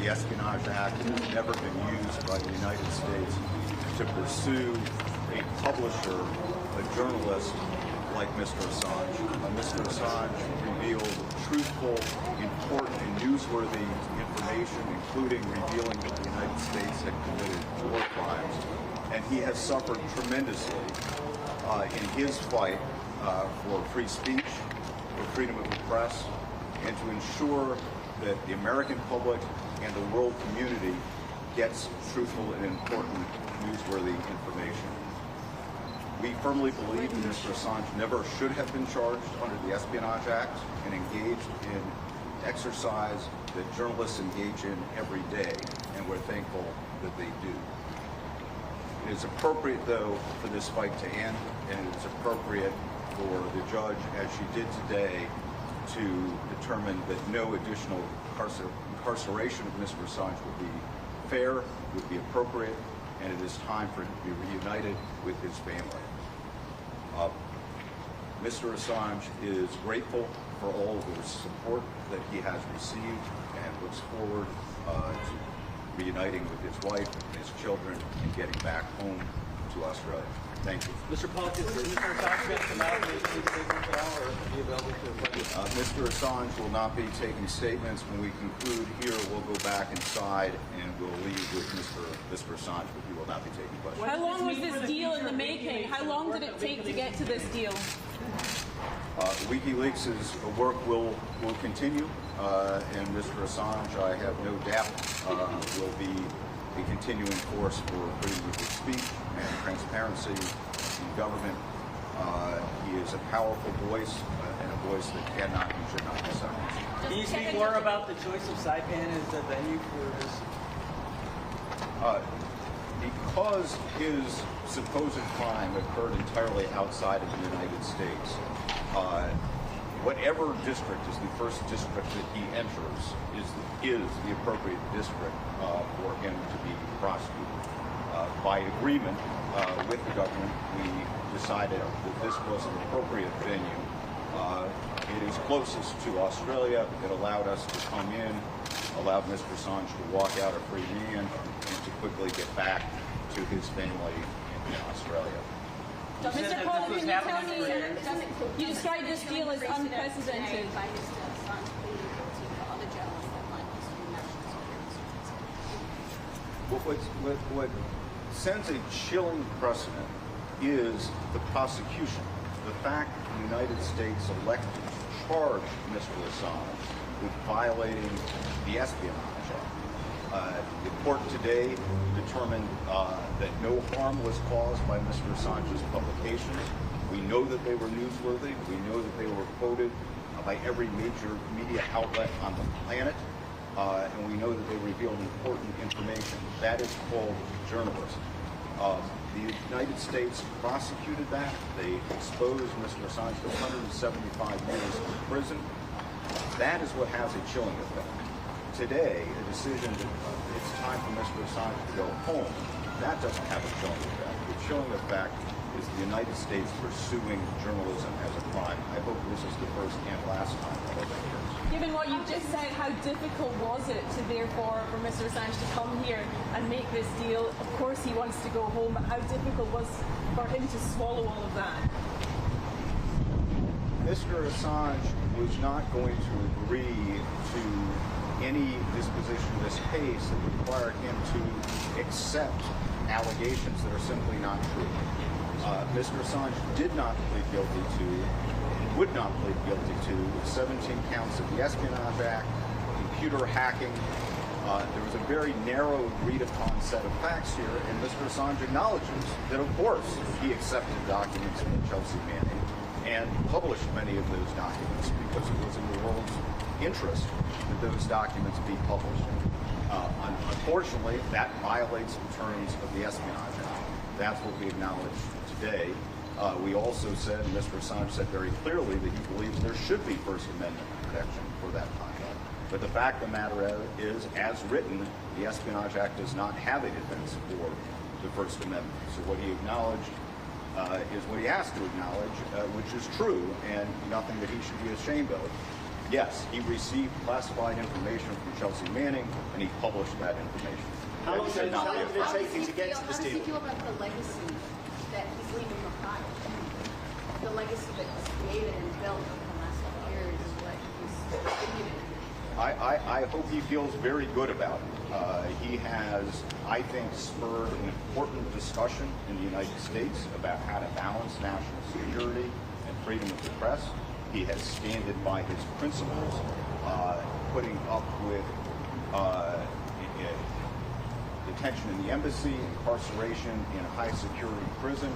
the Espionage Act has never been used by the United States to pursue a publisher, a journalist like Mr. Assange. Mr. Assange revealed truthful, important, and newsworthy information, including revealing that the United States had committed war crimes. And he has suffered tremendously in his fight for free speech, for freedom of the press, and to ensure that the American public and the world community gets truthful and important, newsworthy information. We firmly believe that Mr. Assange never should have been charged under the Espionage Act and engaged in exercise that journalists engage in every day, and we're thankful that they do. It is appropriate, though, for this fight to end, and it is appropriate for the judge, as she did today, to determine that no additional incarceration of Mr. Assange would be fair, would be appropriate, and it is time for him to be reunited with his family. Mr. Assange is grateful for all of the support that he has received and looks forward to reuniting with his wife and his children and getting back home to Australia. Thank you. Mr. Pollock, is Mr. Assange going to come out and make any statements at all, or be available to Mr. Assange will not be taking statements. When we conclude here, we'll go back inside and we'll leave with Mr. Assange, but he will not be taking questions. How long was this deal in the making? How long did it take to get to this deal? WikiLeaks' work will continue, and Mr. Assange, I have no doubt, will be a continuing force for freedom of speech and transparency in government. He is a powerful voice, and a voice that cannot and should not be silenced. Can you speak more about the choice of Saipan as the venue for this? Because his supposed crime occurred entirely outside of the United States, whatever district is the first district that he enters is the appropriate district for him to be prosecuted. By agreement with the government, we decided that this was an appropriate venue. It is closest to Australia. It allowed us to come in, allowed Mr. Assange to walk out a free man, and to quickly get back to his family in Australia. Mr. Pollock, can you tell me, you described this deal as unprecedented. What sends a chilling precedent is the prosecution. The fact that the United States elected to charge Mr. Assange with violating the Espionage Act. The court today determined that no harm was caused by Mr. Assange's publications. We know that they were newsworthy. We know that they were quoted by every major media outlet on the planet. And we know that they revealed important information. That is called journalism. The United States prosecuted that. They exposed Mr. Assange to 175 years in prison. That is what has a chilling effect. Today, a decision that it's time for Mr. Assange to go home, that doesn't have a chilling effect. The chilling effect is the United States pursuing journalism as a crime. I hope this is the first and last time that that occurs. Given what you've just said, how difficult was it to therefore for Mr. Assange to come here and make this deal? Of course he wants to go home, but how difficult was for him to swallow all of that? Mr. Assange was not going to agree to any disposition of this case that required him to accept allegations that are simply not true. Mr. Assange did not plead guilty to, would not plead guilty to 17 counts of the Espionage Act, computer hacking. There was a very narrow agreed-upon set of facts here, and Mr. Assange acknowledges that, of course, he accepted documents from Chelsea Manning and published many of those documents because it was in the world's interest that those documents be published. Unfortunately, that violates the terms of the Espionage Act. That's what we acknowledge today. We also said, and Mr. Assange said very clearly, that he believes there should be First Amendment protection for that conduct. But the fact of the matter is, as written, the Espionage Act does not have a defense for the First Amendment. So what he acknowledged is what he has to acknowledge, which is true, and nothing that he should be ashamed of. Yes, he received classified information from Chelsea Manning, and he published that information. How long did it How take you does to get to how this does he deal? feel about the legacy that he's leaving behind? The legacy that he's created and built over the last couple years is what he's contributed. I hope he feels very good about it. He has, I think, spurred an important discussion in the United States about how to balance national security and freedom of the press. He has standed by his principles, putting up with detention in the embassy, incarceration in a high security prison.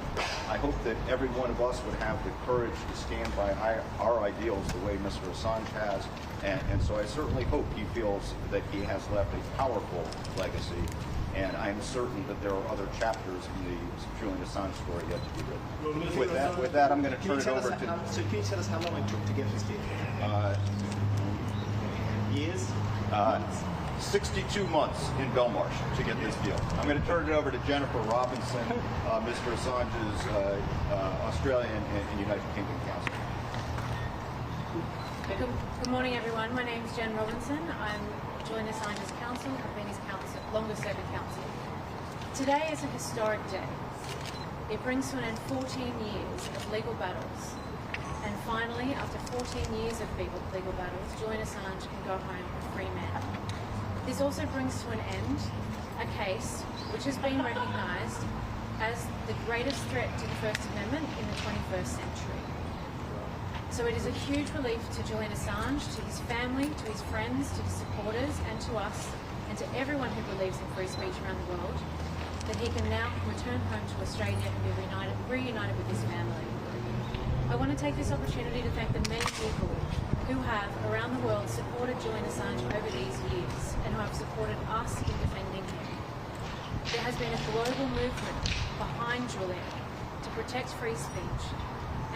I hope that every one of us would have the courage to stand by our ideals the way Mr. Assange has. And so I certainly hope he feels that he has left a powerful legacy. And I'm certain that there are other chapters in the Julian Assange story yet to be written. With that, I'm going to turn it over to... So can you tell us how long it took to get this deal? Years? 62 months in Belmarsh to get this deal. I'm going to turn it over to Jennifer Robinson, Mr. Assange's Australian and United Kingdom counsel. Good morning, everyone. My name is Jen Robinson. I'm Julian Assange's counsel. I've been his longest-serving counsel. Today is a historic day. It brings to an end 14 years of legal battles. And finally, after 14 years of legal battles, Julian Assange can go home a free man. This also brings to an end a case which has been recognised as the greatest threat to the First Amendment in the 21st century. So it is a huge relief to Julian Assange, to his family, to his friends, to his supporters, and to us, and to everyone who believes in free speech around the world, that he can now return home to Australia and be reunited with his family. I want to take this opportunity to thank the many people who have, around the world, supported Julian Assange over these years and who have supported us in defending him. There has been a global movement behind Julian to protect free speech,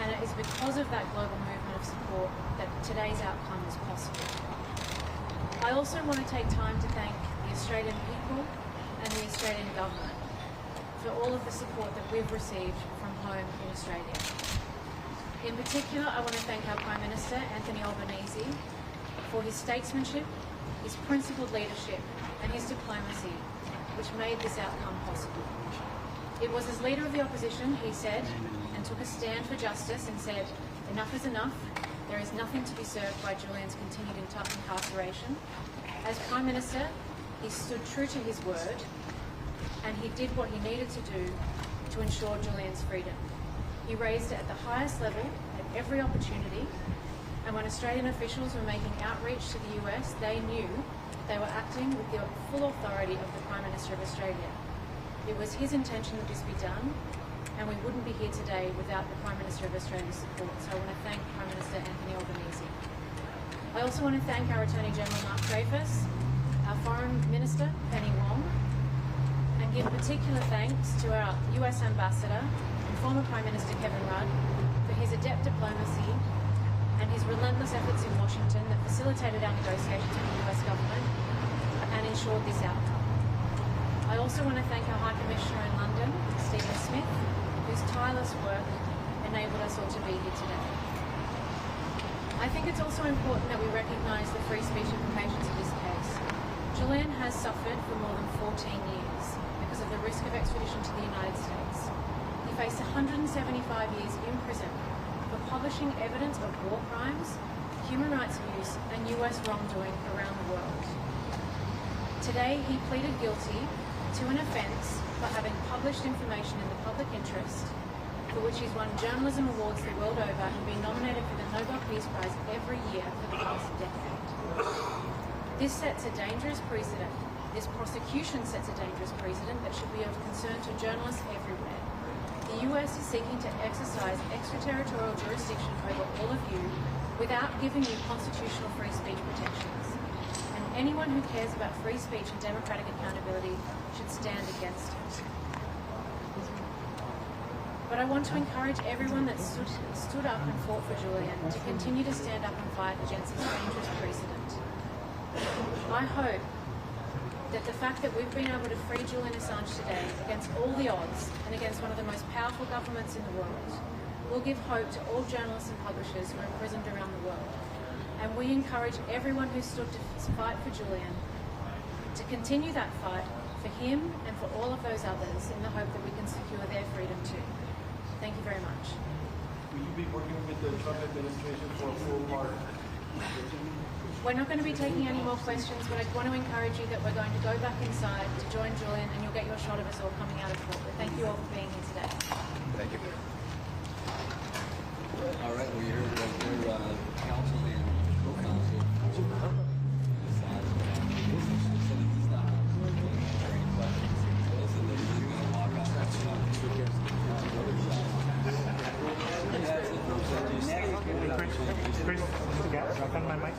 and it is because of that global movement of support that today's outcome is possible. I also want to take time to thank the Australian people and the Australian government for all of the support that we've received from home in Australia. In particular, I want to thank our Prime Minister, Anthony Albanese, for his statesmanship, his principled leadership, and his diplomacy, which made this outcome possible. It was as leader of the opposition, he said, and took a stand for justice and said, enough is enough, there is nothing to be served by Julian's continued incarceration. As Prime Minister, he stood true to his word, and he did what he needed to do to ensure Julian's freedom. He raised it at the highest level at every opportunity, and when Australian officials were making outreach to the US, they knew they were acting with the full authority of the Prime Minister of Australia. It was his intention that this be done, and we wouldn't be here today without the Prime Minister of Australia's support. So I want to thank Prime Minister Anthony Albanese. I also want to thank our Attorney General Mark Dreyfus, our Foreign Minister Penny Wong, and give particular thanks to our US Ambassador and former Prime Minister Kevin Rudd for his adept diplomacy and his relentless efforts in Washington that facilitated our negotiations with the US government and ensured this outcome. I also want to thank our High Commissioner in London, Stephen Smith, whose tireless work enabled us all to be here today. I think it's also important that we recognise the free speech implications of this case. Julian has suffered for more than 14 years because of the risk of extradition to the United States. He faced 175 years in prison for publishing evidence of war crimes, human rights abuse, and US wrongdoing around the world. Today, he pleaded guilty to an offence for having published information in the public interest, for which he's won journalism awards the world over and been nominated for the Nobel Peace Prize every year for the past decade. This sets a dangerous precedent. This prosecution sets a dangerous precedent that should be of concern to journalists everywhere. The US is seeking to exercise extraterritorial jurisdiction over all of you without giving you constitutional free speech protections. And anyone who cares about free speech and democratic accountability should stand against it. But I want to encourage everyone that stood up and fought for Julian to continue to stand up and fight against this dangerous precedent. I hope that the fact that we've been able to free Julian Assange today against all the odds and against one of the most powerful governments in the world will give hope to all journalists and publishers who are imprisoned around the world. And we encourage everyone who stood to fight for Julian to continue that fight for him and for all of those others in the hope that we can secure their freedom too. Thank you very much. Will you be working with the Trump administration for a full hard? We're not going to be taking any more questions, but I want to encourage you that we're going to go back inside to join Julian, and you'll get your shot of us all coming out of court. But thank you all for being here today. Thank you. All right, we heard your counsel and co-counsel. Chris, back on my mic.